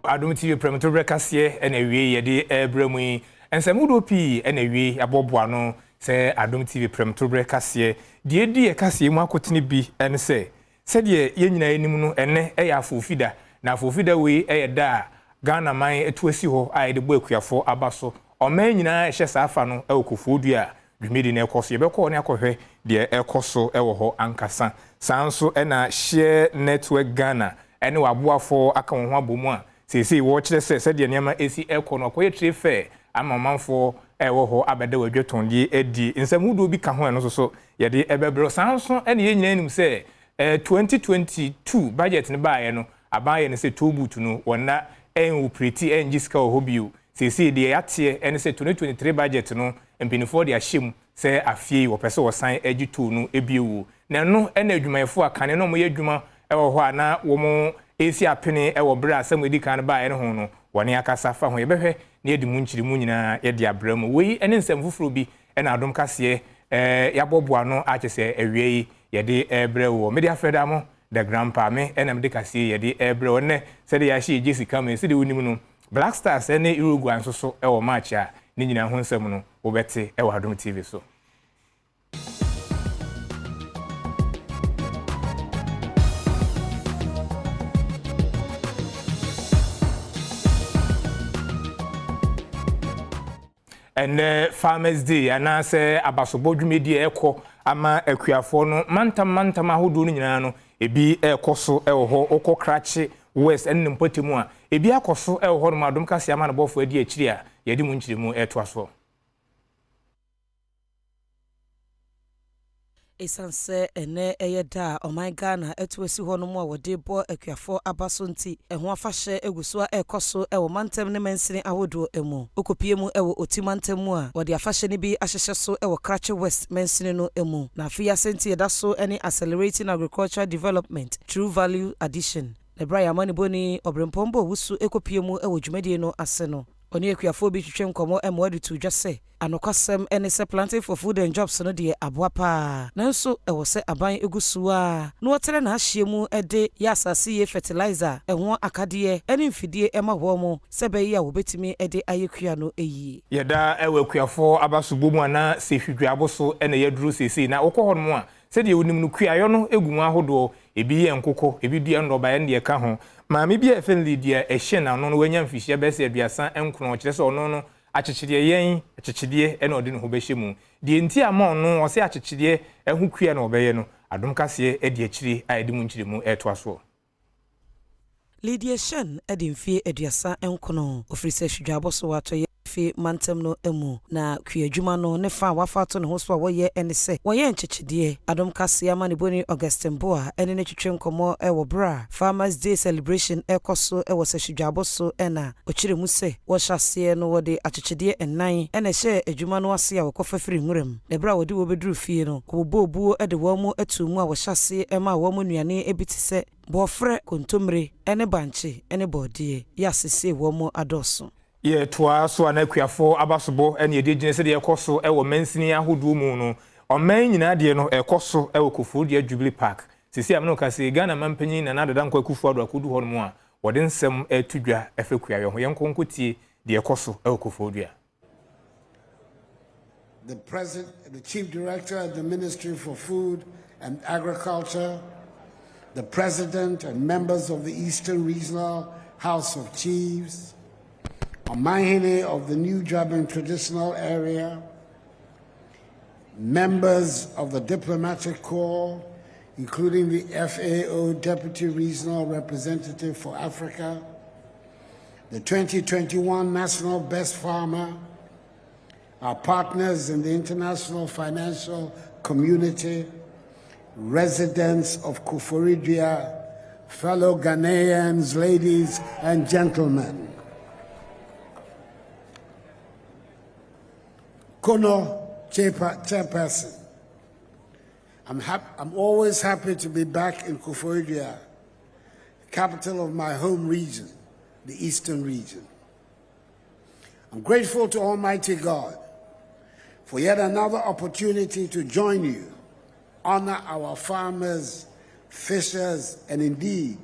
Adom TV Premotobre Kasee and away yede ebremu ensamudo pi and away aboboano say Adom TV Premotobre Kasee die Kasee mu akotene bi en say said ye nyina anim no ene eya afofida na afofida we da Ghana man etuasi ho a de bo akuafo abaso oman nyina ehye saafa no ekofodua dwumedi na ekoso ye bekọ ne akohwe de ekoso ewo ho ankasa sanso na share network Ghana ene waboafo aka wo ho abomu a sesi wo kire se de niam esi eko no koye trefe amamanfo ewo ho abeda wadwetonde edi nsamudo bi ka ho eno so ye de ebebro sanso ene ye nyina nim se 2022 budget ne baaye no abaye ne se tobutu no wona en upreti en jiska ohobio sesi de yatie ene se 2023 budget no empinifo de ahyem se afie wo pese wo san agitu no ebiewu na no ene adwumayefo akane no mo ye adwuma ewo ho ana wo mo esi apene ewo bra asem edi kan ba ene ho no woni akasa fa ho ye behwe na edi mu nchiri mu nyina ye de abramu wei ene nsem fufuro bi ena Adom Kasee yaboboa no achese awie ye de ebrewo me de afreda mo the grandpa me ena me de Kasee ye de ebrewo ne se de ya hye Jessica me se de wonim no Black Stars ene Uruguay so ewo match a ni nyina ho nsem no wo bete ewo Adom TV so. And Farmers Day and say abasobodwu media eko ama akuafo no mantam ahodo no nyina no ebi ekoso ewo ho okokrache west en mpotemu a ebi akoso ewo ho no Adom Kasee ama no bofo adi akiri a yedi mu nkyirimu etoaso esanse ene eyeda oman Ghana etuesi hono mu a wode bo akuafo abaso nti eho afahye eguso a ekoso ewo mantem ne mensini ahodo emu okopie mu ewo otimantem mu a wode afahye ne bi ahyehye so ewo Krache West mensini no emu na afia senti eda so ene accelerating agricultural development through value addition Lebraya Maniboni obrempombo wusu ekopie mu ewo dwumedie no ase no oni akuafo bi twetwe nkomo emwadu tu dwase anokwasem ene se planting for food and jobs no de aboapa nanso ewo se aban egusu a no wotere na ahye mu ede ya asase ye fertilizer eho akade ene mfidie ema ho mu sebe ya wobetimi ede ayekua no eyi yeda ewo akuafo abasobo mu ana se hwidwe aboso ene yaduru sesi na wokọ ho no a se de wonim no kuayo no egumu ahodo ebi ye nkoko ebi dua ndoba ye ne ka ho maami bi efenli dia ehye na no wanya mfihye bese aduasa enkron kire se ono no akyekyedeɛ yen akyekyedeɛ ene odi no ho behye mu die nti ama ono ɔse akyekyedeɛ ehu kua na ɔbɛyɛ no Adom Kasee edi akyiri a edi mu nkyiri mu etoaso Lydia Shen edimfie aduasa enkono ofrise hwidwaboso wato fi mantem no emu na kuadwuma no ne fa wafato ne ho so a woye ene se woye nkyekyedeɛ Adom Kasee amaniboni Augustin Boa ene ne twetwe nkomo ewo bra Farmers Day celebration ekoso ewo se hwidwaboso ena okire mu se wo hyase no wode akyekyedeɛ ennan ene hye adwuma no ase a wokofa firi nwuram ne bra wode wo beduru fie no ko bobuo ede wo mu atu mu a wo hyase ema wo mu nuane ebiti se bofre kontomre ene banche ene bodie yasese wo mu adoso ye toa so anakuafo abasobo ene edi gine se de ekoso ewo mansini ahodo mu no oman nyina de no ekoso ewo Kofodia Jubilee Park sisi amno Kasee Ghana mampanyin na nadada nkwa kufu ado akodu ho no a wode nsem etudwa efekuayo ho yenkonkotie de ekoso ewo Kofodia. The President, the Chief Director of the Ministry for Food and Agriculture, the President and members of the Eastern Regional House of Chiefs, Omahene of the New Jaban Traditional Area, members of the Diplomatic Corps, including the FAO Deputy Regional Representative for Africa, the 2021 National Best Farmer, our partners in the international financial community, residents of Koforidua, fellow Ghanaians, ladies and gentlemen. Kono Chairperson, I'm always happy to be back in Koforidua, capital of my home region, the Eastern region. I'm grateful to Almighty God for yet another opportunity to join you, honor our farmers, fishers, and indeed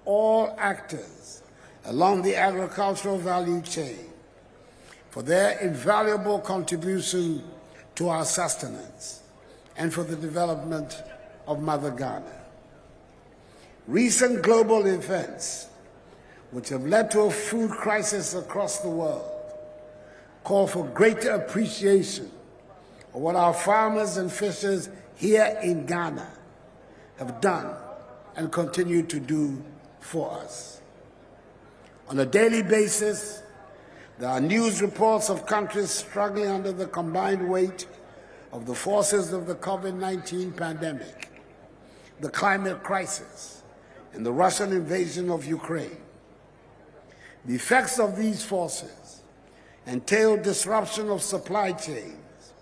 all actors along the agricultural value chain for their invaluable contribution to our sustenance and for the development of Mother Ghana. Recent global events, which have led to a food crisis across the world, call for greater appreciation of what our farmers and fishers here in Ghana have done and continue to do for us. On a daily basis, there are news reports of countries struggling under the combined weight of the forces of the COVID-19 pandemic, the climate crisis, and the Russian invasion of Ukraine. The effects of these forces entail disruption of supply chains,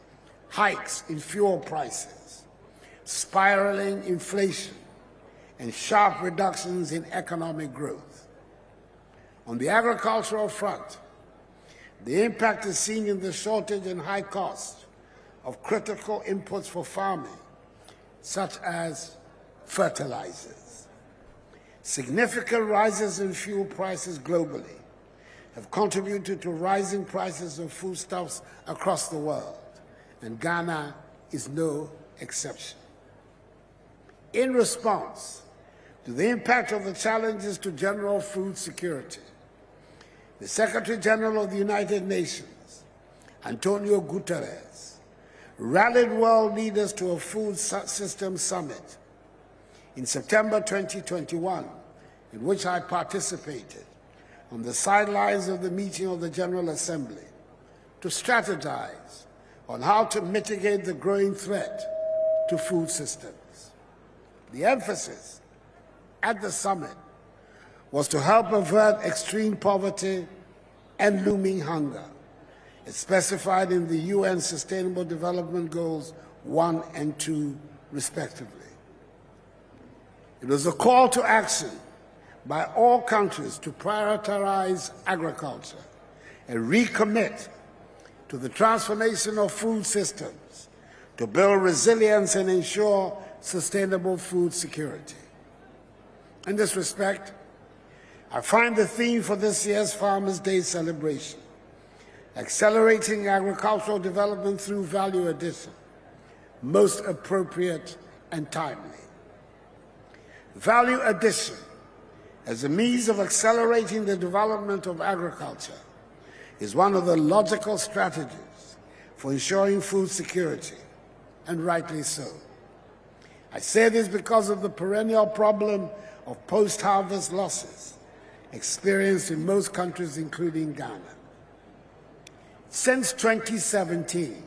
hikes in fuel prices, spiraling inflation, and sharp reductions in economic growth. On the agricultural front, the impact is seen in the shortage and high cost of critical inputs for farming, such as fertilizers. Significant rises in fuel prices globally have contributed to rising prices of foodstuffs across the world, and Ghana is no exception. In response to the impact of the challenges to general food security, the Secretary General of the United Nations, Antonio Guterres, rallied world leaders to a food system summit in September 2021, in which I participated on the sidelines of the meeting of the General Assembly to strategize on how to mitigate the growing threat to food systems. The emphasis at the summit was to help avert extreme poverty and looming hunger, as specified in the UN Sustainable Development Goals 1 and 2, respectively. It was a call to action by all countries to prioritize agriculture and recommit to the transformation of food systems to build resilience and ensure sustainable food security. In this respect, I find the theme for this year's Farmers' Day celebration, accelerating agricultural development through value addition, most appropriate and timely. Value addition as a means of accelerating the development of agriculture is one of the logical strategies for ensuring food security, and rightly so. I say this because of the perennial problem of post-harvest losses experienced in most countries, including Ghana. Since 2017,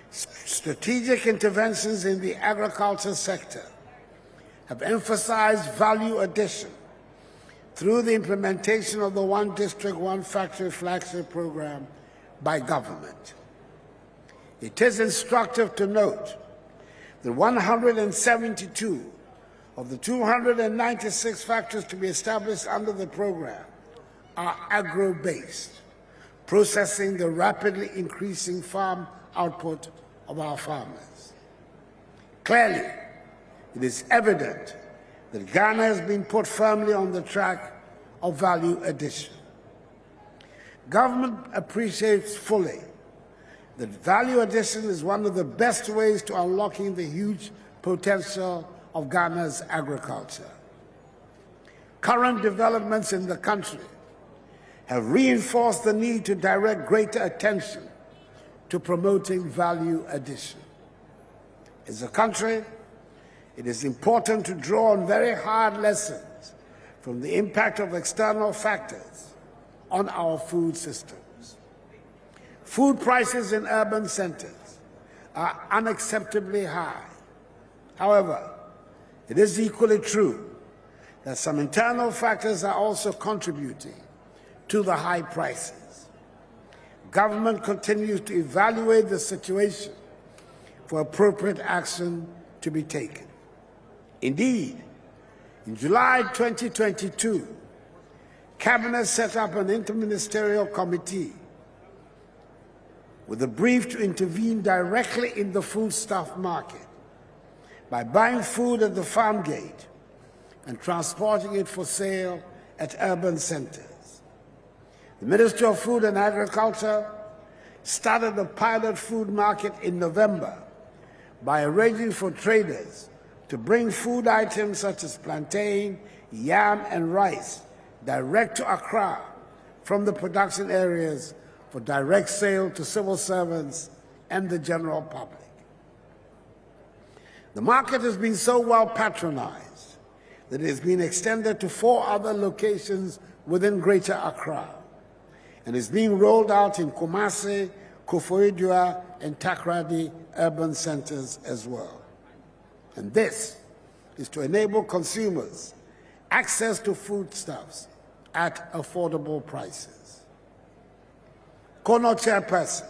strategic interventions in the agriculture sector have emphasized value addition through the implementation of the One District, One Factory flagship program by government. It is instructive to note that 172 of the 296 factories to be established under the program are agro-based, processing the rapidly increasing farm output of our farmers. Clearly, it is evident that Ghana has been put firmly on the track of value addition. Government appreciates fully that value addition is one of the best ways to unlocking the huge potential of Ghana's agriculture. Current developments in the country have reinforced the need to direct greater attention to promoting value addition. As a country, it is important to draw on very hard lessons from the impact of external factors on our food systems. Food prices in urban centers are unacceptably high. However, it is equally true that some internal factors are also contributing to the high prices. Government continues to evaluate the situation for appropriate action to be taken. Indeed, in July 2022, Cabinet set up an interministerial committee with a brief to intervene directly in the foodstuff market by buying food at the farm gate and transporting it for sale at urban centers. The Ministry of Food and Agriculture started a pilot food market in November by arranging for traders to bring food items such as plantain, yam, and rice direct to Accra from the production areas for direct sale to civil servants and the general public. The market has been so well patronized that it has been extended to 4 other locations within Greater Accra and is being rolled out in Kumasi, Koforidua, and Takoradi urban centers as well. And this is to enable consumers access to foodstuffs at affordable prices. Kono Chairperson,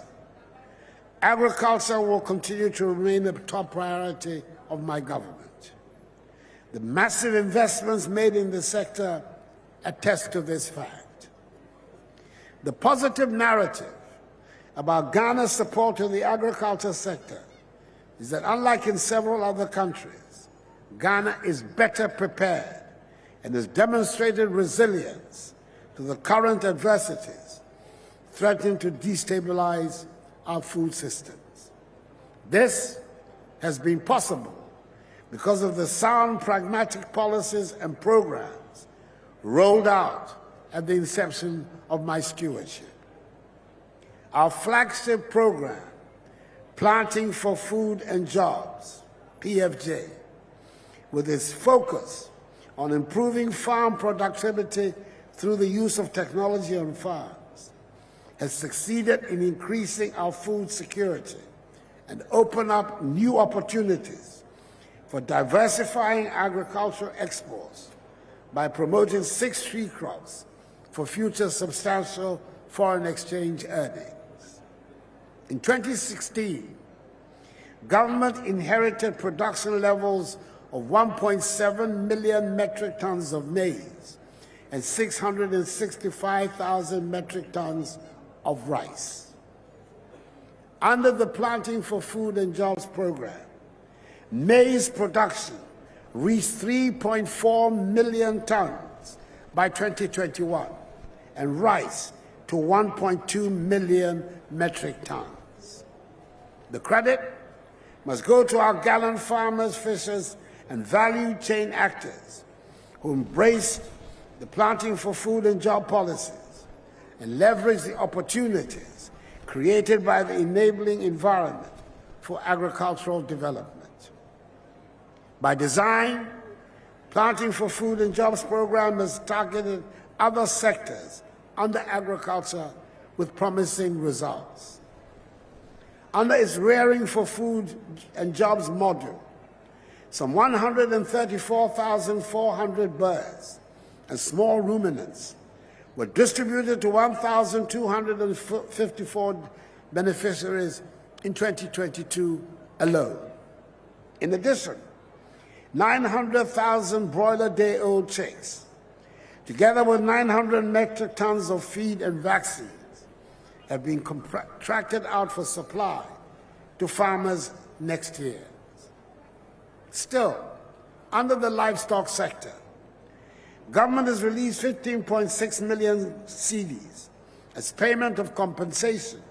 agriculture will continue to remain a top priority of my government. The massive investments made in the sector attest to this fact. The positive narrative about Ghana's support to the agriculture sector is that, unlike in several other countries, Ghana is better prepared and has demonstrated resilience to the current adversities threatening to destabilize our food systems. This has been possible because of the sound, pragmatic policies and programs rolled out at the inception of my stewardship. Our flagship program, Planting for Food and Jobs, PFJ, with its focus on improving farm productivity through the use of technology on farms, has succeeded in increasing our food security and open up new opportunities for diversifying agricultural exports by promoting 6 tree crops for future substantial foreign exchange earnings. In 2016, government inherited production levels of 1.7 million metric tons of maize and 665,000 metric tons of rice. Under the Planting for Food and Jobs program, maize production reached 3.4 million tons by 2021 and rice to 1.2 million metric tons. The credit must go to our gallant farmers, fishers, and value chain actors who embrace the Planting for Food and Job policies and leverage the opportunities created by the enabling environment for agricultural development. By design, Planting for Food and Jobs program has targeted other sectors under agriculture with promising results. Under its Rearing for Food and Jobs module, some 134,400 birds and small ruminants were distributed to 1,254 beneficiaries in 2022 alone. In addition, 900,000 broiler day-old chicks, together with 900 metric tons of feed and vaccines, have been contracted out for supply to farmers next year. Still, under the livestock sector, government has released 15.6 million cedis as payment of compensation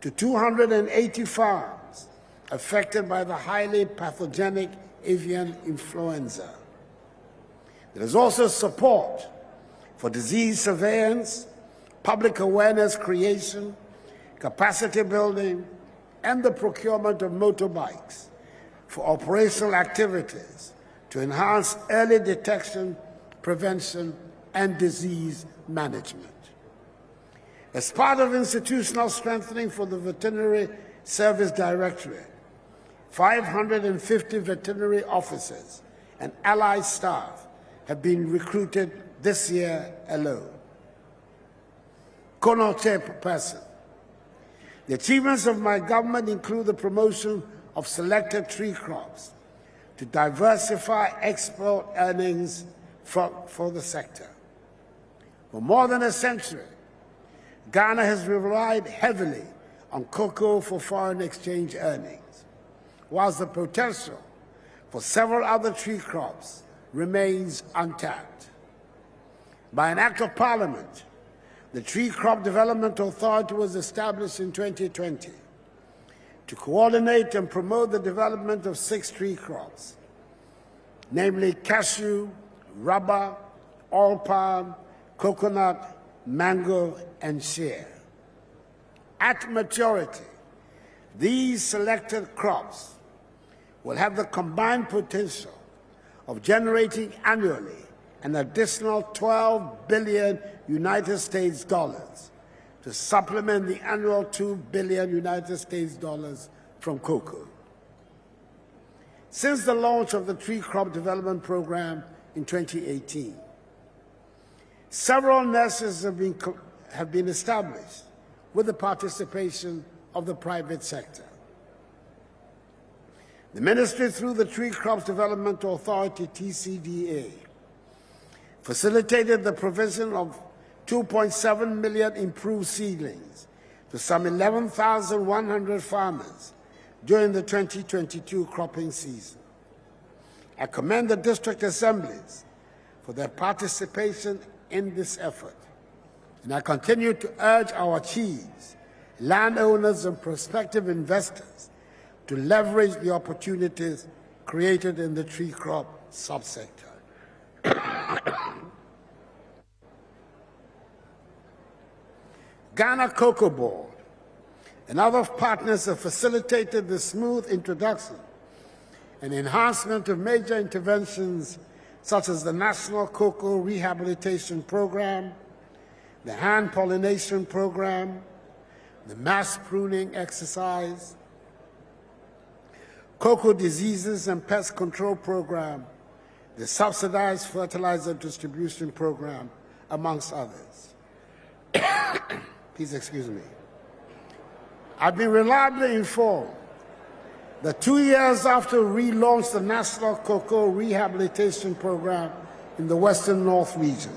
to 280 farms affected by the highly pathogenic avian influenza. There is also support for disease surveillance, public awareness creation, capacity building, and the procurement of motorbikes for operational activities to enhance early detection, prevention, and disease management. As part of institutional strengthening for the Veterinary Service Directorate, 550 veterinary officers and allied staff have been recruited this year alone. Kono Chairperson, the achievements of my government include the promotion of selected tree crops to diversify export earnings for the sector. For more than a century, Ghana has relied heavily on cocoa for foreign exchange earnings, whilst the potential for several other tree crops remains untapped. By an act of Parliament, the Tree Crop Development Authority was established in 2020 to coordinate and promote the development of 6 tree crops, namely cashew, rubber, oil palm, coconut, mango, and shea. At maturity, these selected crops will have the combined potential of generating annually an additional $12 billion United States dollars to supplement the annual $2 billion United States dollars from cocoa. Since the launch of the Tree Crop Development Program in 2018, several nurseries have been established with the participation of the private sector. The ministry, through the Tree Crops Development Authority, TCDA, facilitated the provision of 2.7 million improved seedlings to some 11,100 farmers during the 2022 cropping season. I commend the district assemblies for their participation in this effort, and I continue to urge our chiefs, landowners, and prospective investors to leverage the opportunities created in the tree crop subsector. Ghana Cocoa Board and other partners have facilitated the smooth introduction and enhancement of major interventions such as the National Cocoa Rehabilitation Program, the Hand Pollination Program, the Mass Pruning Exercise, Cocoa Diseases and Pest Control Program, the Subsidized Fertilizer Distribution Program, amongst others. Please excuse me. I've been reliably informed that 2 years after we relaunched the National Cocoa Rehabilitation Program in the Western North region,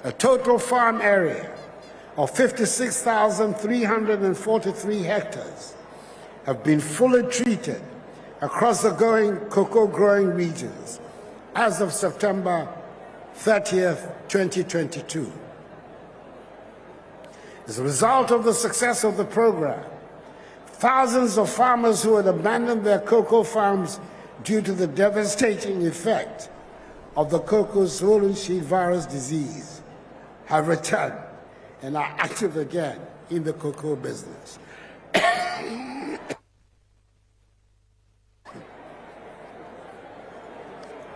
a total farm area of 56,343 hectares have been fully treated across the cocoa growing regions as of September 30th, 2022. As a result of the success of the program, thousands of farmers who had abandoned their cocoa farms due to the devastating effect of the cocoa swollen sheet virus disease have returned and are active again in the cocoa business.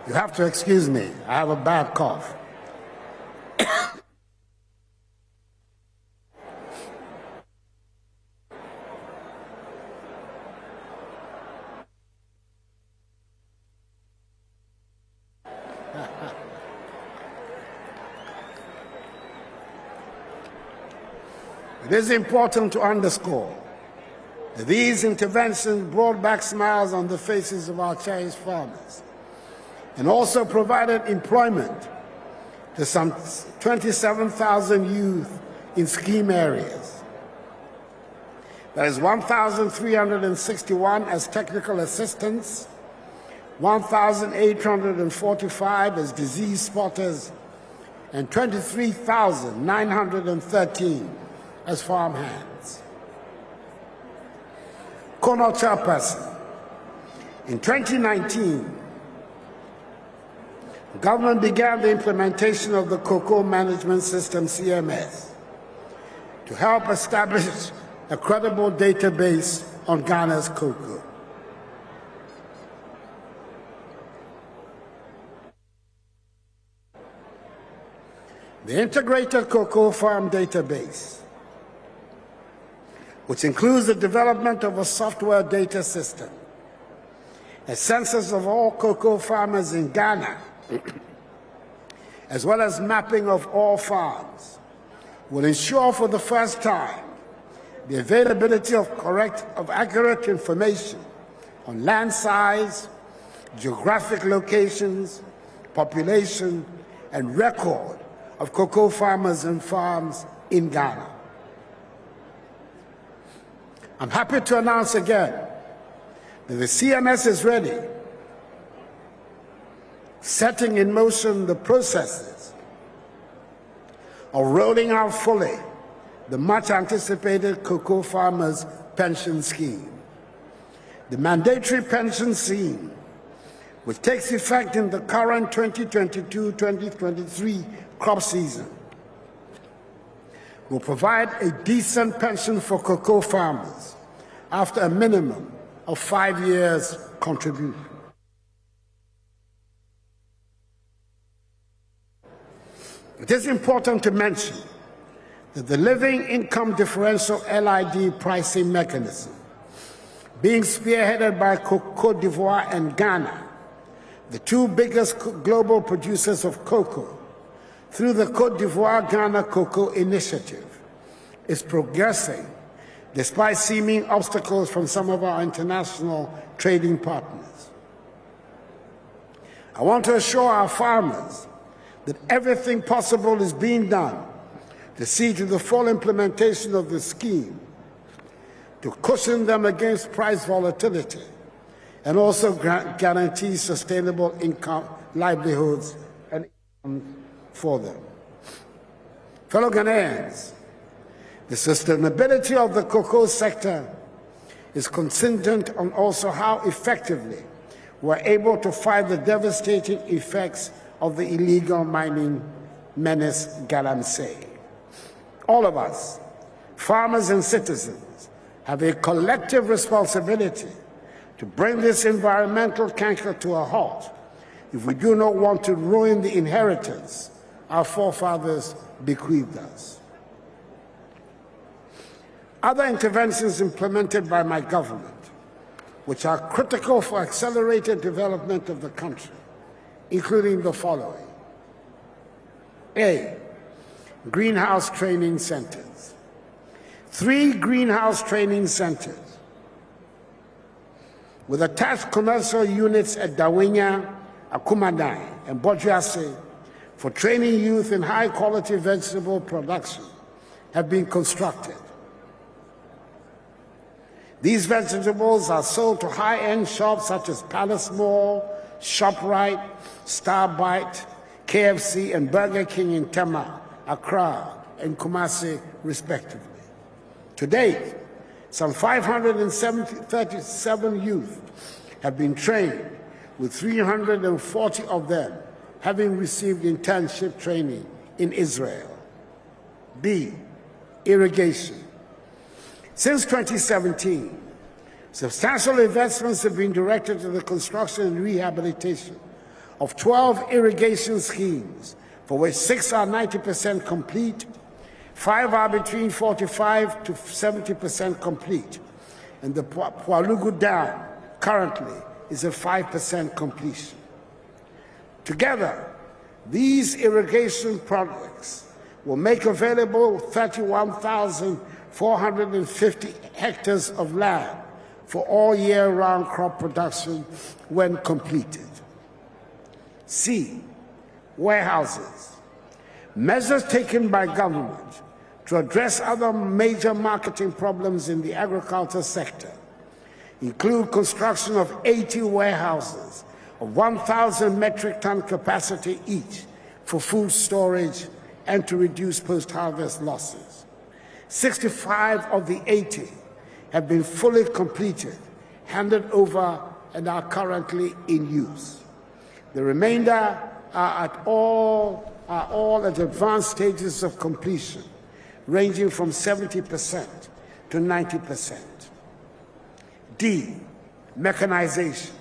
You have to excuse me, I have a bad cough. It is important to underscore that these interventions brought back smiles on the faces of our cherished farmers and also provided employment to some 27,000 youth in scheme areas. That is 1,361 as technical assistants, 1,845 as disease spotters, and 23,913 as farm hands. Kono Chairperson, in 2019, government began the implementation of the Cocoa Management System, CMS, to help establish a credible database on Ghana's cocoa. The Integrated Cocoa Farm Database, which includes the development of a software data system, a census of all cocoa farmers in Ghana, as well as mapping of all farms, will ensure for the first time the availability of accurate information on land size, geographic locations, population, and record of cocoa farmers and farms in Ghana. I'm happy to announce again that the CMS is ready, setting in motion the processes of rolling out fully the much-anticipated cocoa farmers' pension scheme. The mandatory pension scheme, which takes effect in the current 2022-2023 crop season, will provide a decent pension for cocoa farmers after a minimum of 5 years contribution. It is important to mention that the Living Income Differential LID pricing mechanism, being spearheaded by Côte d'Ivoire and Ghana, the two biggest global producers of cocoa, through the Côte d'Ivoire-Ghana Cocoa Initiative, is progressing despite seeming obstacles from some of our international trading partners. I want to assure our farmers that everything possible is being done to see to the full implementation of the scheme, to cushion them against price volatility, and also guarantee sustainable income, livelihoods, and income for them. Fellow Ghanaians, the sustainability of the cocoa sector is contingent on also how effectively we're able to fight the devastating effects of the illegal mining menace galamsey. All of us, farmers and citizens, have a collective responsibility to bring this environmental canker to a halt if we do not want to ruin the inheritance our forefathers bequeathed us. Other interventions implemented by my government, which are critical for accelerated development of the country, including the following. A, greenhouse training centers. 3 greenhouse training centers with attached commercial units at Dawinya, Akumadan, and Bodrase for training youth in high-quality vegetable production have been constructed. These vegetables are sold to high-end shops such as Palace Mall, ShopRite, Starbite, KFC, and Burger King in Tema, Accra, and Kumasi, respectively. To date, some 537 youth have been trained, with 340 of them having received internship training in Israel. B, irrigation. Since 2017, substantial investments have been directed to the construction and rehabilitation of 12 irrigation schemes, for which 6 are 90% complete, 5 are between 45 to 70% complete, and the Pualugu Dam currently is at 5% completion. Together, these irrigation projects will make available 31,450 hectares of land for all year-round crop production when completed. C, warehouses. Measures taken by government to address other major marketing problems in the agriculture sector include construction of 80 warehouses of 1,000 metric ton capacity each for food storage and to reduce post-harvest losses. 65 of the 80 have been fully completed, handed over, and are currently in use. The remainder are all at advanced stages of completion, ranging from 70% to 90%. D, mechanization.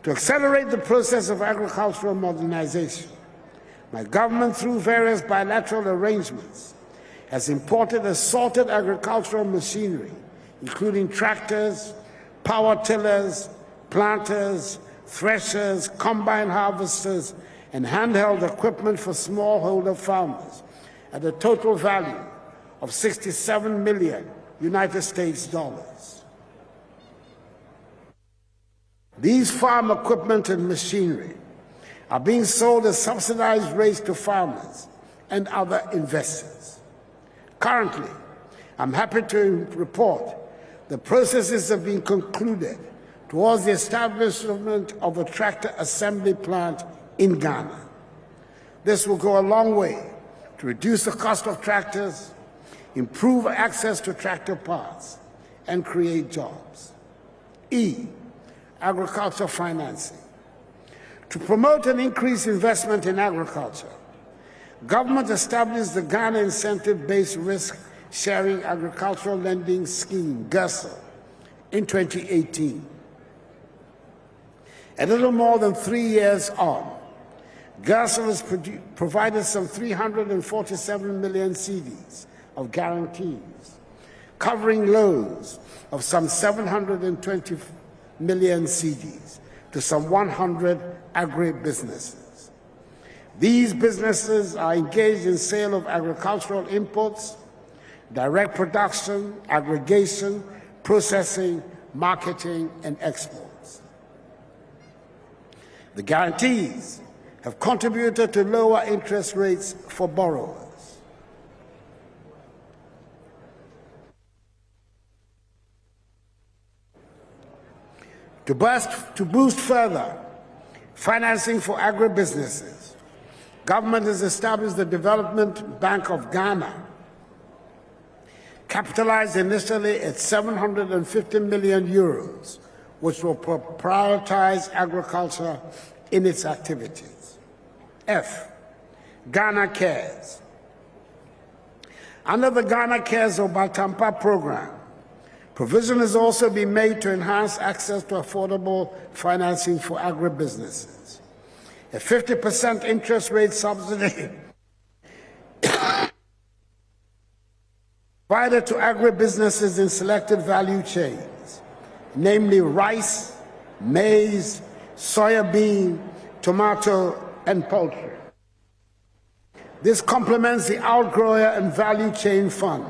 To accelerate the process of agricultural modernization, my government, through various bilateral arrangements, has imported assorted agricultural machinery, including tractors, power tillers, planters, threshers, combine harvesters, and handheld equipment for smallholder farmers at a total value of $67 million United States dollars. These farm equipment and machinery are being sold at subsidized rates to farmers and other investors. Currently, I'm happy to report the processes have been concluded towards the establishment of a tractor assembly plant in Ghana. This will go a long way to reduce the cost of tractors, improve access to tractor parts, and create jobs. E, agriculture financing. To promote and increase investment in agriculture, government established the Ghana Incentive-Based Risk Sharing Agricultural Lending Scheme, GIRSL, in 2018. A little more than 3 years on, GIRSL has provided some 347 million cedis of guarantees, covering loans of some 720 million cedis to some 100 agri-businesses. These businesses are engaged in sale of agricultural inputs, direct production, aggregation, processing, marketing, and exports. The guarantees have contributed to lower interest rates for borrowers. To boost further financing for agribusinesses, government has established the Development Bank of Ghana, capitalized initially at 750 million euros, which will prioritize agriculture in its activities. F, Ghana Cares. Under the Ghana Cares Obatampa program, provision has also been made to enhance access to affordable financing for agribusinesses. A 50% interest rate subsidy provided to agribusinesses in selected value chains, namely rice, maize, soybean, tomato, and poultry. This complements the Outgrower and Value Chain Fund,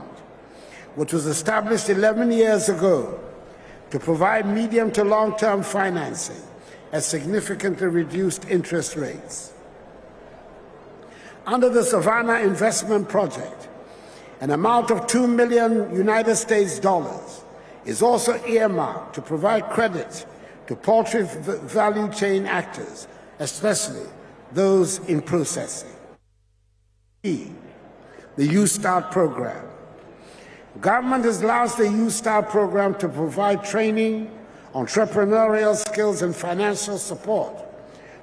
which was established 11 years ago to provide medium to long-term financing at significantly reduced interest rates. Under the Savannah Investment Project, an amount of $2 million United States dollars is also earmarked to provide credit to poultry value chain actors, especially those in processing. E, the U-Start program. Government has launched the U-Start program to provide training, entrepreneurial skills, and financial support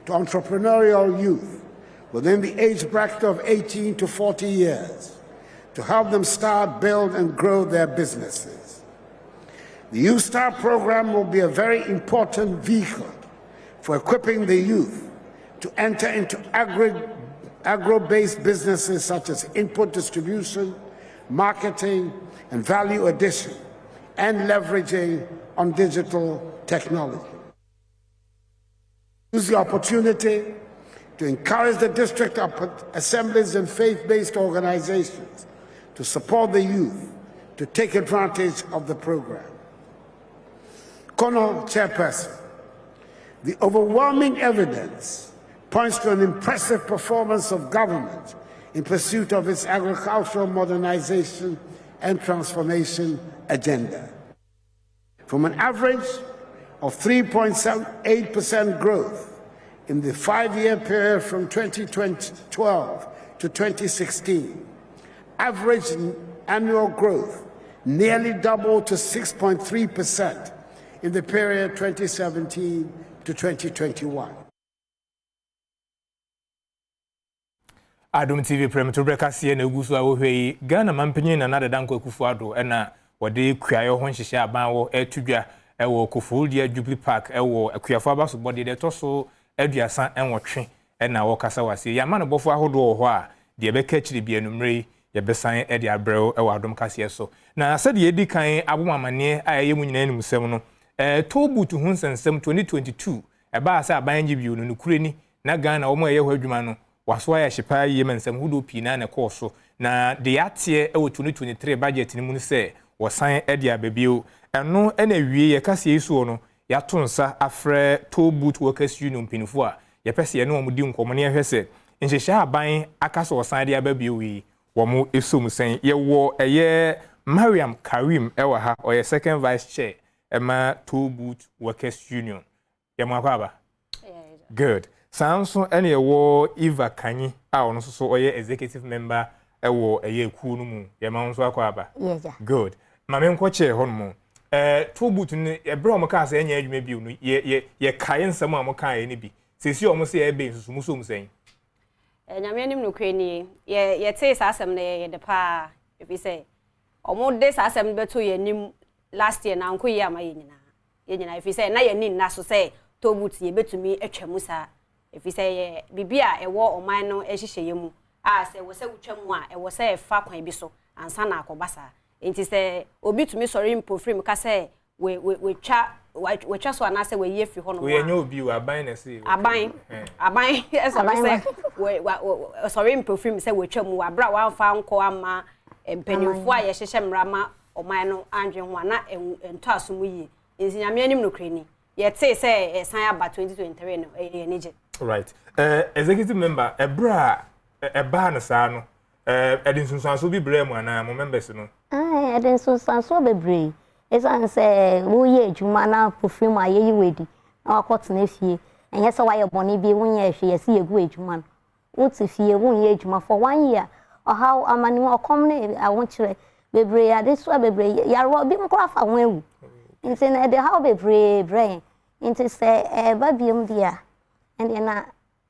to entrepreneurial youth within the age bracket of 18 to 40 years to help them start, build, and grow their businesses. The U-Start program will be a very important vehicle for equipping the youth to enter into agro-based businesses such as input distribution, marketing, and value addition, and leveraging on digital technology. Use the opportunity to encourage the district assemblies and faith-based organizations to support the youth to take advantage of the program. Kono Chairperson, the overwhelming evidence points to an impressive performance of government in pursuit of its agricultural modernization and transformation agenda. From an average of 3.78% growth in the 5-year period from 2012 to 2016, average annual growth nearly doubled to 6.3% in the period 2017 to 2021. Adom TV Premotobre Kasee na eguso a wohwei Ghana mampanyin na nada danko Akufo-Addo na wode kuayo ho nhyehyɛ aban wo etudwa ewo Kofodia Jubilee Park ewo akuafo abaso body de toso aduasa enwotwe na wo kasa wase ya ma no bofo ahodo wo ho a de be ka kiri bia numre ye besan e de abrɛw ewo Adom Kasee so na sɛde edi kan abomamane a ye mu nyina anim sɛm no tobutu hu nsensɛm 2022 eba asa aban gye bio no nukureni na Ghana wo mo ye ho adwuma no waso ya hyepa yie nsɛm hudo pina na kɔɔso na de yatie ewo 2023 budget ni mu ne sɛ wɔsan e de ababio ɛno na wie ye Kasee so no ya to nsa afrɛ Tollbooth Workers Union pinfo a ye pɛse ye no ɔmudi nkɔmɔ ne hwɛ sɛ nhyehyɛ aban akasa wɔsan de ababio wi wɔmo esom sɛn ye wɔ ɛyɛ Mariam Karim ɛwɔ ha ɔyɛ second vice chair ɛma Tollbooth Workers Union ye mo akwa ba good Sanso ene wo Eva Kanyi a ono so oye executive member ewo eye ku no mu ye ma nso akwa aba. Yes. Good. Ma me nko che ho no. To boot ni e bro mo ka se enya adwuma bi no ye kae nsam a mo kae ni bi. Sesi o mo se e be nsusu mo so mo sen. Nyame anim no kwe ni ye te sa asem na ye de pa if you say omo de sa asem beto ye nim last year na nko ye ama ye nyina if you say na ye nin na so say to boot ye betumi atwamu sa if you say ye bibia ewo oman no ehihye ye mu a se wo se wutwamu a ewo se fa kwan bi so ansa na akobasa enti se obi tumi sori mpofrim ka se we twa so anase we ye fi ho no we nya obi wa aban na se aban eso say we sorry mpofrim say we twamu abra wa fa nko ama empanimfo a ye hyehye mrama oman no andwe ho na ento asom yi enti nyame anim no kreni ye te say san aba 2023 no ye neje. Right. Executive member ebra eba na sa no edin sunsanso bi brɛ mu ana mo members no. Edin sunsanso bebre. Esan se wo ye adwuma na pofrim aye yi wedi. Na wakotena fie. Enye se waye boni bi wo ye hwe ye se yegu adwuma no. Wo ti fie wo ye adwuma for 1 year. Or how amani wo kom na awon kire bebre ade so bebre yarwo bi mkora fa ho ewu. Nti na de how bebre brain. Nti se ba biom dia. And na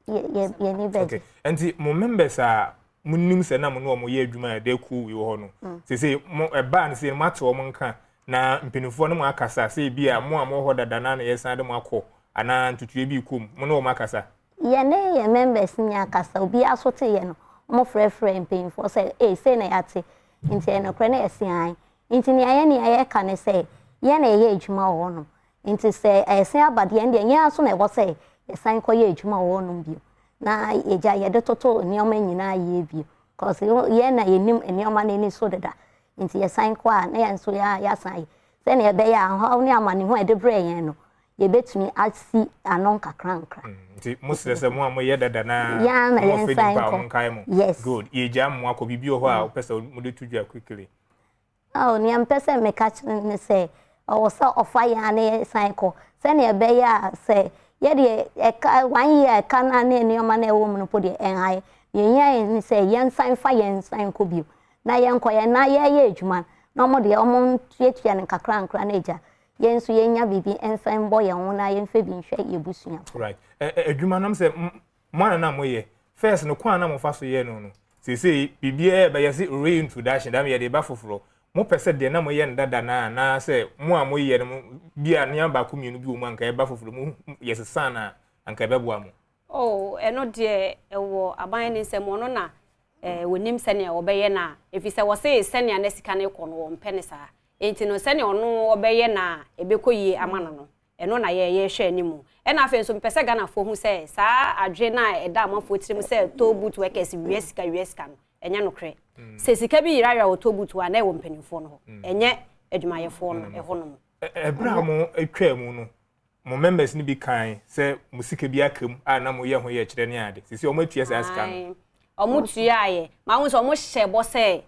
ye ni beje. Okay. Enti mo members a munnim se na mo no mo ye adwuma de ku wi ho no. Se mo eba na se mate o mo nka na mpinifo no mo akasa se bi a mo ho dada na yesan de mo akọ ana ntutue bi kom mo no mo akasa. Ye ne ye members ni akasa obi asote ye no mo frefre mpinifo se se na yate nti no kre na yesian nti ni aye ka ne se ye na ye adwuma ho no nti se esen abade nde ye aso na ebo se yesan ko ye adwuma ho no bio na eja ye de toto nioma nyina ye bio cause ye na ye nim nioma na ni so dada nti yesan ko a na ye nso ya san se na ye be ya ho ni amane ho e de bre yen no ye betumi asi anon kakrankra nti mo sese mo am ye dada na ya na ye san ko yes good ye ja mo akọ bibi ho a opesa mo de tudwa quickly ni am pese me catch ne se o so ofa ya na san ko se na ye be ya se ye de 1 year kana na nioma na ewo mu po de enhai ye nya ni se ye san fa ye san ko bi na ye nko ye na ye adwuma na mo de omo tuatua ne kakrankra na eja ye nso ye nya bibi ensan bo ye ho na ye mfa bi nhwe ye busua right adwuma nam se mo na mo ye first no kwa na mo fa so ye no no se bibi e be ye se reintroduction da me ye de ba foforo mo pese de na mo ye ndada na se mo a mo ye no bia ne aba ko mienu bi o mo anka e ba foforo mo yes sana anka e be boa mo eno de ewo aban ni se mo no na wonim se ne obeye na efise wo se se ne na sika ne ko no wo mpene sa enti no se ne ono obeye na ebekoyi amano no eno na ye hwe animu ena afen so mpese Ghana fo hu se sa adwe na eda amafo tirim se to boot workers wiesika no enye no kre se sika bi yira wo to boot wa na wo mpanimfo no enye adwumayefo no eho no ebra mo etwa mu no mo members ni bi kan se musika bi akam a na mo ye ho ye kire ne ade sisi o matua se aska no omo tua ye ma hu so omo hye bo se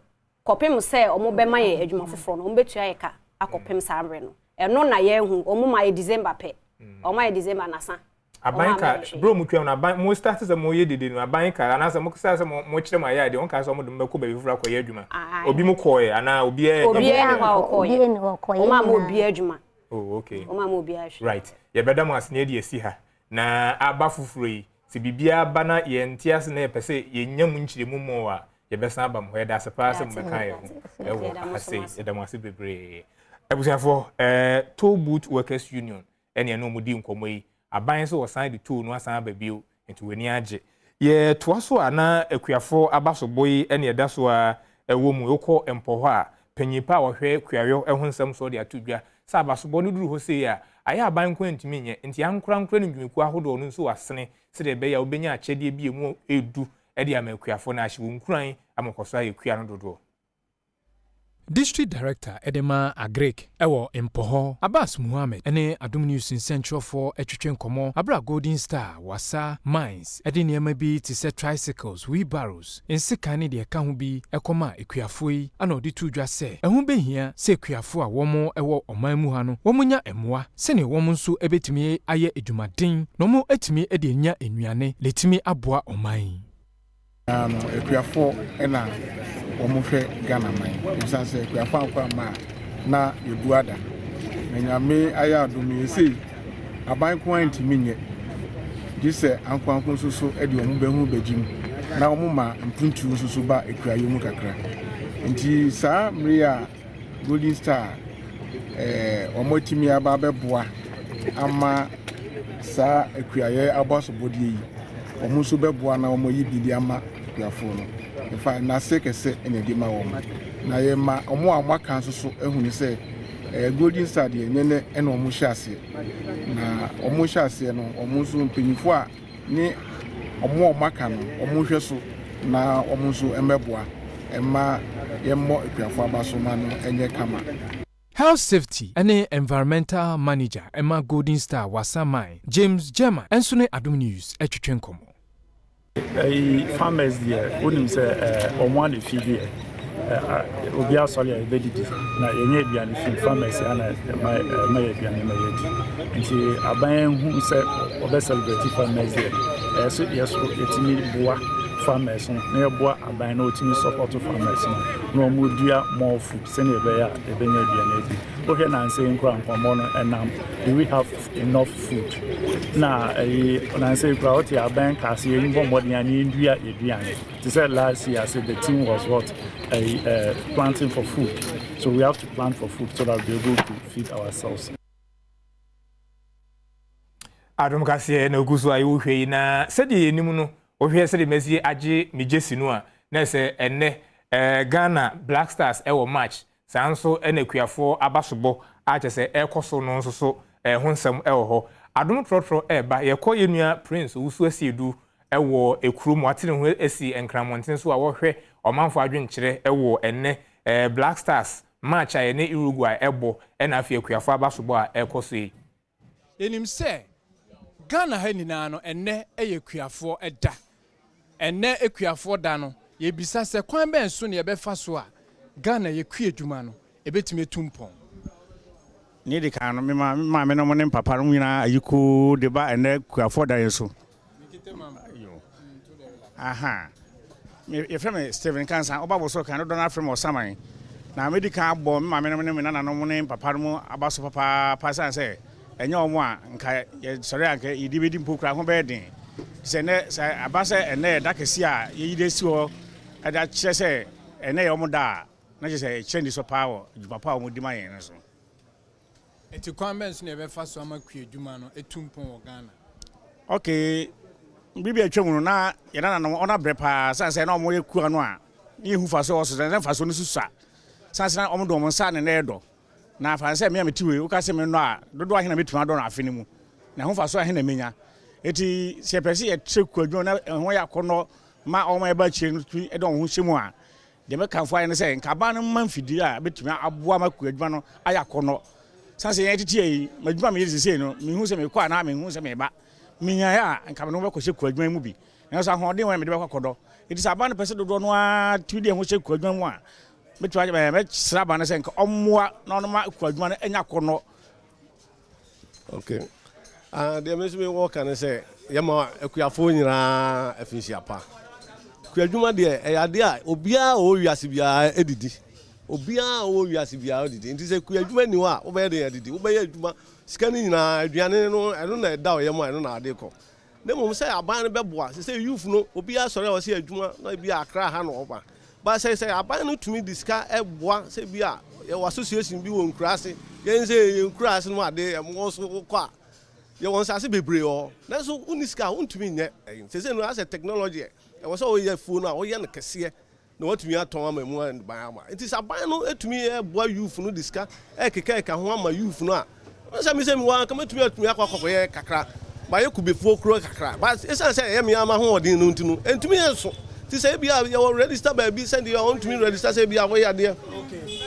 kopem se omo be ma ye adwuma foforo no omo betua ye ka akopem sa amre no eno na ye hu omo ma ye December pe omo ye December na sa abanka bro mu twam na ban mo start se mo ye dede no abanka ana se mo kisa se mo kire ma ye ade on ka se mo de mbeko ba bi fura ko ye adwuma obi mu koye ana obi e ni koye omo ma obi adwuma oh okay omo ma obi ahwe right ye beda mo asne de esi ha na aba foforo yi se bibia ba na ye ntia se na pese ye nyam nchire mu mo wa ye besa aba mo heda se pa se mo beka ye ewo ase edam ase bebre ebusiafo toll booth workers union ene no mudi nkomo yi aban se wo san de toll no asan aba bio enti wani age ye toaso ana akuafo abaso boy ene eda so a ewo mu yokọ empoho a panyipa wo hwe kuayo eho nsam so de atudwa sa abaso bo no duru ho se ya aya aban ko ntimi nye enti ankura no dwumeku ahodo no nso wasene se de be ya obenya akyede bi emu edu e de amakuafo na ahye wonkuran amakoso aye kua no dodo District Director Edema Agrek ewo Mpoho Abbas Muhammad ene Adom News in Central for etwetwe nkomo abra Golden Star wasa mines ede niema bi ti se tricycles wheelbarrows ensikane de ka ho bi ekoma ekuafo yi ana odi tudwa se ehu behia se ekuafo a womo ewo oman mu ha no womunya emoa se ne womo nso ebetimi aye edumaden no mo etimi ede nya enuane letimi aboa oman ekuafo ena omuhwe Ghana man bisanse ekuafo akwa ma na yebuada nyame aya Adom yesi aban ko antimi nye dise ankwanko soso ede omu behu begim na omu ma mpuntu soso ba ekuayo mu kakra nti sa mria Golden Star omotimi aba beboa ama sa ekuaye aboso bodi omu so beboa na omo yibidi ama ekuafo no fa na sekese enedi ma wo na ye ma omo amaka soso ehunu se Golden Star de nyene ena omo hyase na omo hyase no omo so mpanyifo a ni omo amaka no omo hwe so na omo so emeboa ema yemmo ekuafo abaso ma no enye kama. Health Safety and Environmental Manager Emma Golden Star Wasamai James German enso ne Adom News etwetwe nkomo. Farmers there onim say omo an feed obi asole e bedidi na yenye aduane fi farmers ana ma aduane ma yedi nti aban hu say obe celebrate farmers there so yes etimi boa farmers na boa aban na otimi support farmers no mo dua more food se na ebe ya ebenya aduane edi ohe na nse nkwa nkomo no enam do we have enough food na na nse nkwa oti aban Kasee yimbo modern ani dua aduane to say last year said the team was what planting for food, so we have to plant for food so that we'll be able to feed ourselves. Adom Kasee na oguso ayi wohwe na sedi enimu no wohwe sedi mezi age mijesi no a na se enne Ghana Black Stars ewo match sanso ena kuafo abasobo a chese ekoso no nso so honsam ewo ho Adom trotro eba yekọ yenua Prince wusu asiedu ewo ekrum watene ho esi enkramonten so a wohwe omanfo adwenkyere ewo enne Black Stars match a ene Uruguay ebo ena afi ekuafo abasobo a ekoso yi Enim se Ghana ha nyina no enne ekuafo eda enne ekuafo da no ye bisa se kwan ben so ne ye befa so a Ghana ye kue adwuma no ebetime tumpon ni de kan no me no mo ne papa no nyina ayiko de ba enne ekuafo da yeso aha me frame Steven Kansa oba bo so kan do na frame osaman na medical abo me no me na no mo ne papa no abaso papa pasan se enye omo a nka ye sori anka yidi bedi mpokura ho be den se ne abase ene da kesi a yide si ho ada kire se ene ye omo da na je se chendi so power papa omo di mayen so enti kwambenso ne be fa so amakue adwuma no etumpon wo Ghana okay bibi atwemu na ye na no ona brepa sanse na omo ye kua no a ni hu fa so so na fa so no susa sanse na omo do omo sa ne na edo na fanse me ametiwe wo ka se me no a dodo ahina metuma do na afeni mu na ho fa so ahina menya eti se pese ye treku adwo na ho ya kono ma o ma e ba chire no tu e don ho hyemu a de me kanfo ayi ne se nkaba no man fidi a betumi aboa maku adwo no aya kono sanse ye titi yi madwuma me yiri se no me hu se me kwa na me hu se me ba minya ya nkaba no be ko hye ku adwo mu bi na so ho de won me de be kokodo eti saba no pese dodo no a tu de ho hye ku adwo mu a betwa me sraba na se nka ommoa na no ma ku adwo no enya kono okay de me so me work and say yema ekuafo nyina afinsi apa ku adwuma de ade a obia o wiase bia edidi obia o wiase bia edidi nti se ku adwuma ni wa wo be de edidi wo be ya adwuma sika ni nyina aduane no eno na da o yema eno na ade ko ne mom say aban no beboa se youth no obia sori o se adwuma na bia akra ha no oba ba say aban no tumi disika eboa se bia ye association bi wo nkurase ye nse ye nkurase no ade mo so kwa ye won sase bebre o na so uniska untumi nye se no as technology e wo so ye phone a wo ye no kese na watumi aton ama mu and ban ama it is aban no etumi e boa youth no diska e keka ka ho ama youth no a se mi wa kama etumi akwa ye kakra ba ye kubefuo kro kakra ba esa se ye mi ama ho odin no ntinu entumi ye so ti se bia ye register ba bi send you want to register se bia wo ye ade okay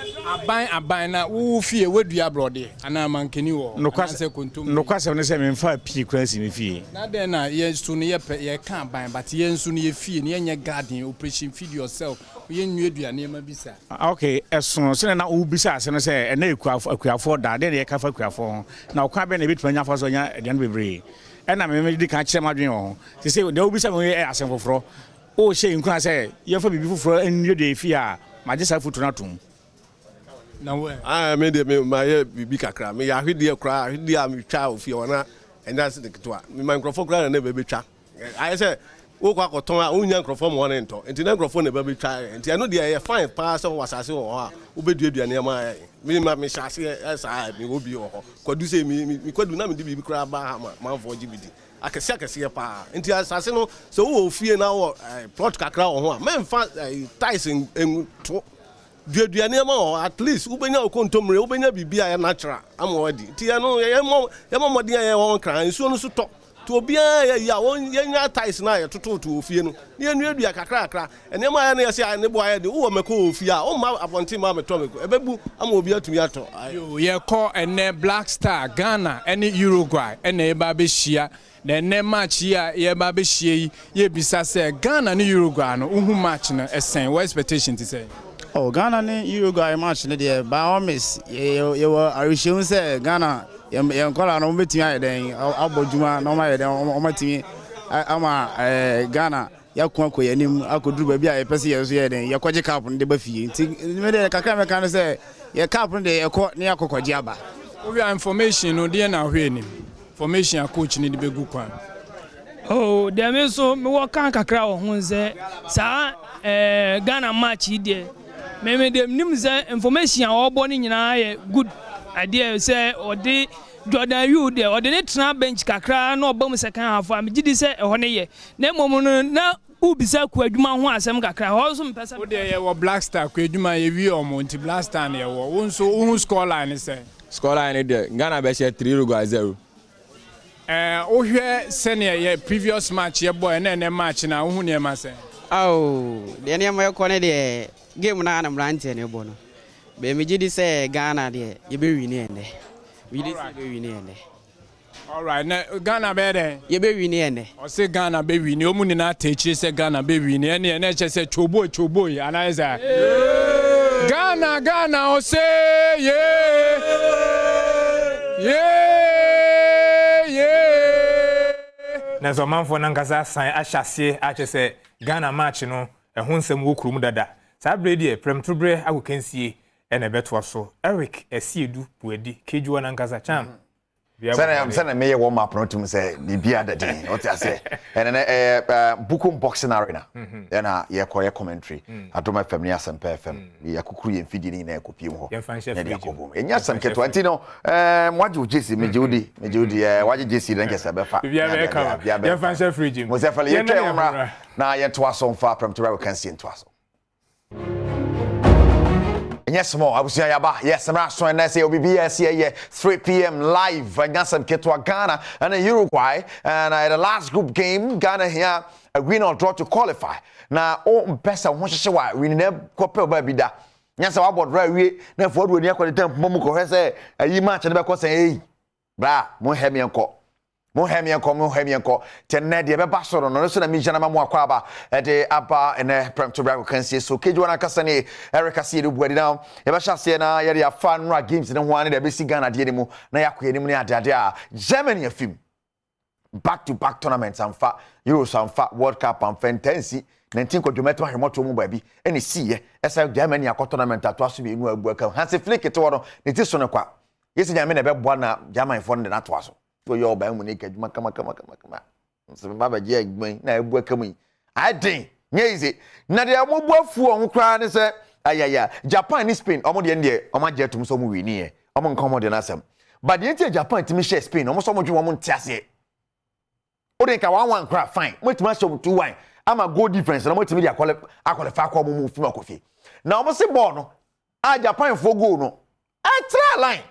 aban na wo fie wedua brode ana mankeni wo nokwase kontum nokwase ne se memfa pii kransi me fie na den na yensu no ye ka aban but yensu no ye fie ne yenye garden operation feed yourself ye nwe aduane ma bisa okay eso se na wo bisa se no se ena akuafo da de ye ka fa akuafo na okwa be na betuma nya fa so nya aduane bebre ena me di ka kire madwen ho se de wo bisa me asem foforo o she nkura se ye fa bibi foforo enwe de fie a maje sa futu na tum na we me de me my bibi kakra me ya hwede kra hwede am twa ofie wona enya se de keto a me my microphone kra na be betwa I say wo kwa koton a unya microphone mo ne nto enti na microphone na be betwa enti eno de ye fine pa so wasase wo ha wo bedu aduane ma me ma me shase esa me obi wo ho kwadu se me kwadu na me de bibi kra ba ha ma fo gbidi akese pa enti asase no so wo ofie na wo plot kakra wo ho a me mfa ties en to duaduane ma at least ubenya okontomre ubenya bibia ya natural amwadi ti ya no ye momodi ya won kran nsuo no so to to obia ya won yenya ties na ya toto to ofie no ne enu adua kakra ene ma ya na yesi ne bo ya de wo meko ofie a o ma abonti ma meto meko ebebu ama obi atumi ato yo ye ko ene Black Star Ghana ene Uruguay ene e ba be hia na ene match ya ye ba be hia ye bisa se Ghana ne Uruguay no uhu match no esen what expectation to say. Oh, Ghana ne Uruguay match ne de by all miss ye arishun say Ghana ye nkola no betimi ayeden aboduma no ma yeden o matimi ama Ghana yakwa koyanim akoduru ba bia ye pese ye so yeden ye kwaje cap ne de ba fie nti me de kakra me kan say ye cap ne de ye ko ne yakokwaje aba we are information no de na hwenim formation a coach ne de begu kwan. Oh, de me so me wo kan kakra wo hu say sa Ghana match de me dem nim say information a obo ni nyina ye good idea say odi Jordan you there odi ne tena bench kakra na obam second half am gidi say ho ne ye na mom no na ubisa ku adwuma ho asem kakra ho so mpesa o de ye wo Black Star ku adwuma ye wi omo nti Black Star ne ye wo won so who score line say score line de Ghana be share 3 Uruguay 0 o hwe senior ye previous match ye boy na match na hu ne ma say de ne ma ko ne de game na na mrante ne bo no be me gidi say Ghana de ye be win ene we dey say be win ene all right na Ghana be there ye be win ene o say Ghana be win o mu ni na techi say Ghana be win ene na che say chobo anaiza Ghana o say na so manfo na nkasa san ahyase a che say Ghana match no ehun nsem wo kurum dada sa bredi Premotobre agokansie ene beto so Eric Esiedu Puedi kejuwa na nkasa cham sana meye wo map no tum say bibia dade what I say ene bukum boxing arena na ye koye commentary Adom FM ni Asempa FM ye akukuru ye mfidi ni na ekopie ho ye de akobom enya sam keto anti no mwaje ujesi mejudi waje jesi den kesa befa ye fanshe free mo se fale ye twa omra na ye to aso mfa Premotobre Kasee to aso. Yes, more. I was saying, yes, I'm not showing that OBBS here 3 p.m. live. I got some Ketwa Ghana and Uruguay. And the last group game, Ghana here, a win or draw to qualify. Now, all best I want to show why we never copy baby da. Yes, I bought right away. Now, for when you call the temple, Momuko say, a ye match and the say, hey, blah, more heavy and call. Mohemi tenne de be basoro no so na mi jana mamu akwaba de aba ene Premotobre Kasee so kejuwa na kasane Eric Kasee buadi down e ba hyase na ye de afa nra games ne ho ane de be si Ghana de mu na yakoye ni mu ne adade a Germany afim back to back tournaments amfa Euros amfa World Cup amfa intensi 19 kodometo ahremoto mu baabi ene siye esa Germany akọ tournament ato aso bi nu abu aka Hansi Flick to no ne ti so ne kwa yesi nyame na be boa na German fo ne na to aso so yo ba mu ne kadwuma kama so ba ba je agban na ebu akamu adin nyeize na de amobuafu on kra ne se ayaya Japan ni Spain omo de ndie omo je tum so mu wi ni e omo nkomo de na asem but de ntie Japan timi share Spain omo so mo dwe omo ntiase o de ka 1-1 kra fine mo timi so 2-1 ama goal difference na mo timi de akwalify kwa mo fi makofi na omo se ball no a Japan fo goal no a try line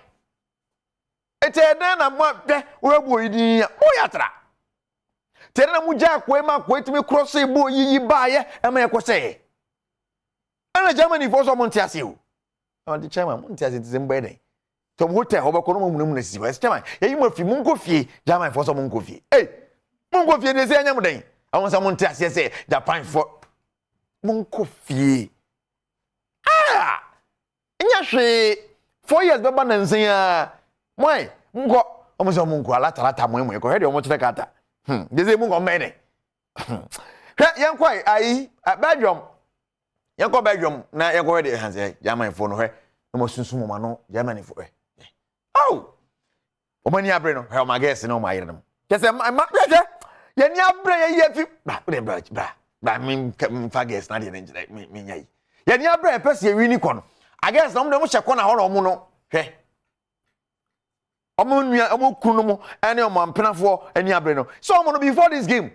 etena na mo de webu yidi o yatra tena mu ja ko e ma ko etimi cross e bo yiyi baaye e ma yakose ana Germany for so monti ase o on the chairman muntia se zembede to hotel obako no munum na sisi ho chairman yeyi mo fi munko fie Japan for so munko fie munko fie ne se anyam den awon sa muntia se Japan for munko fie nya hwe 4 years beba na nsen a moi munko omo so munko alatalata moi ko hede omo tire kata deze munko mene hwe yankwai ai bedroom yanko bedroom na yanko hede hanse Japan for no hwe no mo sunsun mo no Japan for omani abre no hwe o magesi no mayire no kese ma ye ni abre ye fi bra min fages na de njire mi nyai ye ni abre pese ye wini kono I guess no dem shekọ na ho no mu no hwe omo kunu mo ene omo mpenafo ani abre no so omo no before this game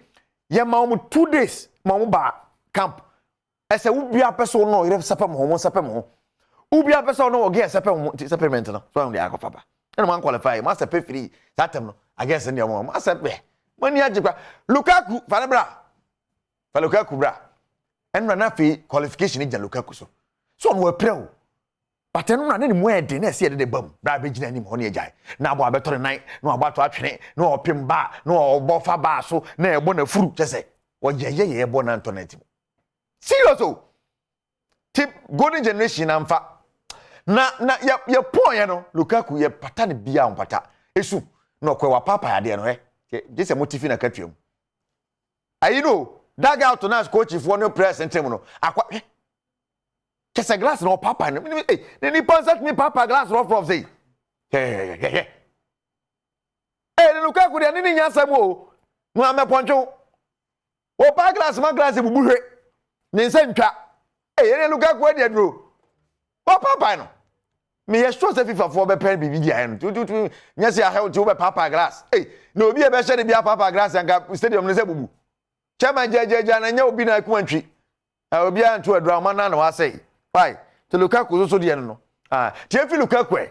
ye ma omo 2 days ma omo ba camp ese ubia peso no ire sepem ho ubia peso no oge sepem supplement no so am dey akofa ba ene man qualify master pay free that time no I guess ne omo master pay mani agikwa Lukaku fa Lukaku bra enra na fi qualification ja Lukaku so no april but enu na ne mu ede na se de bam bra be gina ni mo ne ejai na abo abetore nan na obato atwene na opim ba na obofa ba so na ebo na furu chese wo yeye ebo na internet mo serious o tip golden generation amfa na ye point no Lukaku ye pata ne bia on pata esu na okwa papa ya de no jese motifi na katwem ayi no dag out na coach ifo no press ntem no akwa kese glass no papa ni pansat ni papa glass rough say ni Lukaku de ni nyasam o no ameponcho o pa glass ma glass bubuhwe ni nsantwa ni Lukaku de dro o papa no me ye sure say FIFA for be pen bibi dia no tu nyase a help to be papa glass na obi e be share bia papa glass anga stadium no se bubu chairman jejeja na nya obi na akuantwi obi anto adrama na wa say why to Lukaku so de no tie fi Lukaku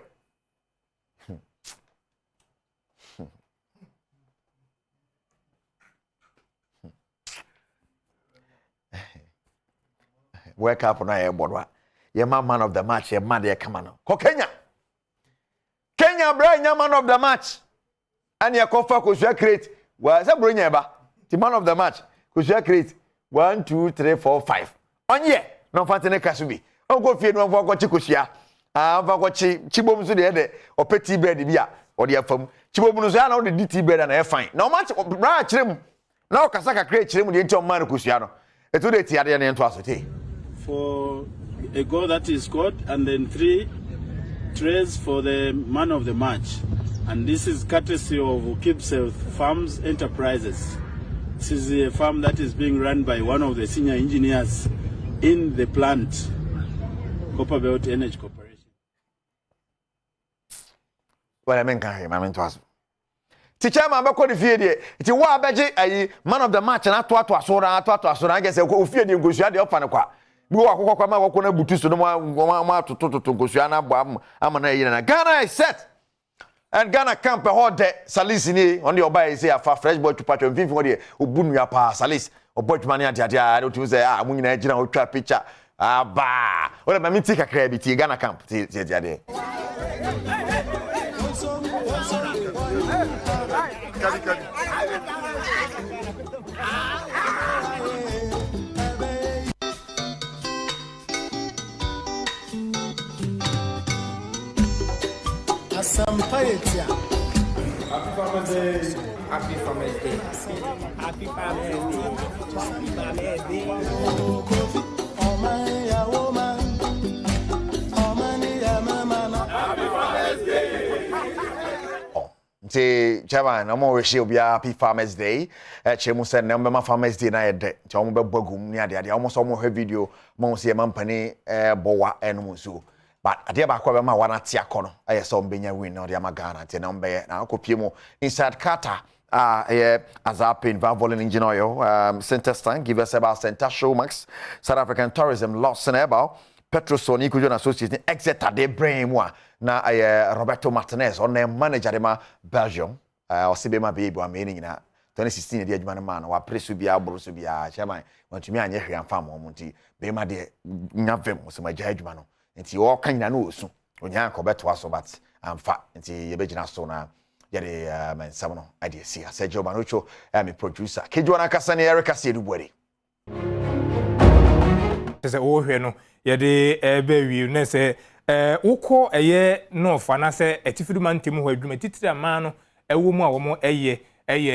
wake up na ye bodwa ye man of the match ye man de kama no ko Kenya bra nya man of the match and ye kofa ko sua create wa se bro nya ba the man of the match ko sua create 1 2 3 4 5 onye no fatene kasubi on go fie no on ko chikosia fa ko chibom so de opeti bread bia o de afam chibom no so ya na o de dt bread na e fine na o match bra chirem na o kasaka create chirem de nti o man ko sua no eto de ti ade ne nto asote for a goal that is scored and then 3 trays for the man of the match, and this is courtesy of Keepsouth Farms Enterprises. This is a farm that is being run by one of the senior engineers in the plant, Copperbelt Energy Corporation. Well, I mean, I mean to us. Teacher, man, bako di fiedie. Iti wa abeje ayi man of the match na to asora I guess o fiedie ngosua de ofa ne kwa. Bi wa kokwa ma kokwa na butu so no ma to ngosua na bo ama na yina na. Ghana is set. And Ghana camp a hot de Salis ni on the oba say afa fresh boy to patch mfimfi ho de obunu ya pa Salis obotuma ne atiatia do to say mu nyina agina otwa picture aba. Ole ma mi tika kra bi ti Ghana camp ti ade. Kali. Asampayetia. Happy Farmers Day. Happy Farmers Day. Happy Farmers Day. Say, Chairman, I'm always here. Be Happy Farmers Day. Chemu said, "Number Farmers Day na yede." Chamu be bogum ni ade. Almost almost her video. Mo see mampani bowa enumusu. But ade ba kwa be ma wana tia kono. Aye so mbenya win na ode amagana. Te na mbe na akopie mu inside Qatar. Azapin Valvoline engine oil. Center stand give us about Center Showmax. South African Tourism lost in about. Petrosonic Kujon Association Exeter de brain one. Na Roberto Martinez on the manager de ma Belgium or Sibema baby or meaning na 2016 the edgeman man or Presubia Brusubia chairman want to me and Yahya and farm monty be ma de Navem was my judgment nti wo kan na no osu onya ko beto aso but amfa nti yebegina so na yede mensam no ade si asejo manocho me producer kejo na kasa ne Erica Sedubuere se wo hwe no yede ebe wi ne se wokọ eye no fa na se etifidu mantem ho adwuma titira ma no ewo mu a wo mo eye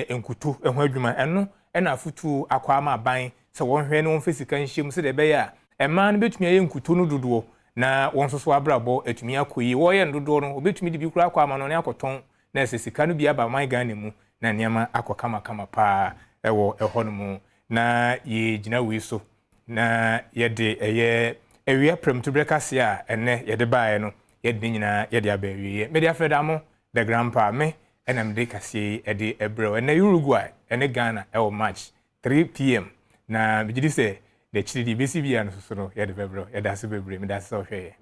enkutu ho adwuma eno na afutu akwa ma ban se won hwe no won fesika nhyem se de be ya ema no betumi eye enkutu no dodo na won soso abrabo etumi akoyi wo ye dodo no obetumi de bi kura akwa ma no ne akoton na se sika no bi aba man Ghana mu na niam akokama kama pa ewo eho no mu na ye gina wi so na yede eye ewia Premotobre Kasee a ene yede baaye no yede nyina yede abawie media fredamo the grandpa me ena Midday Kasee ede ebro ene Uruguay ene Ghana ewo match 3 p.m. na bigidi se the chidi bisi bia no so no yede bebro yede ase bebre me da se so hweye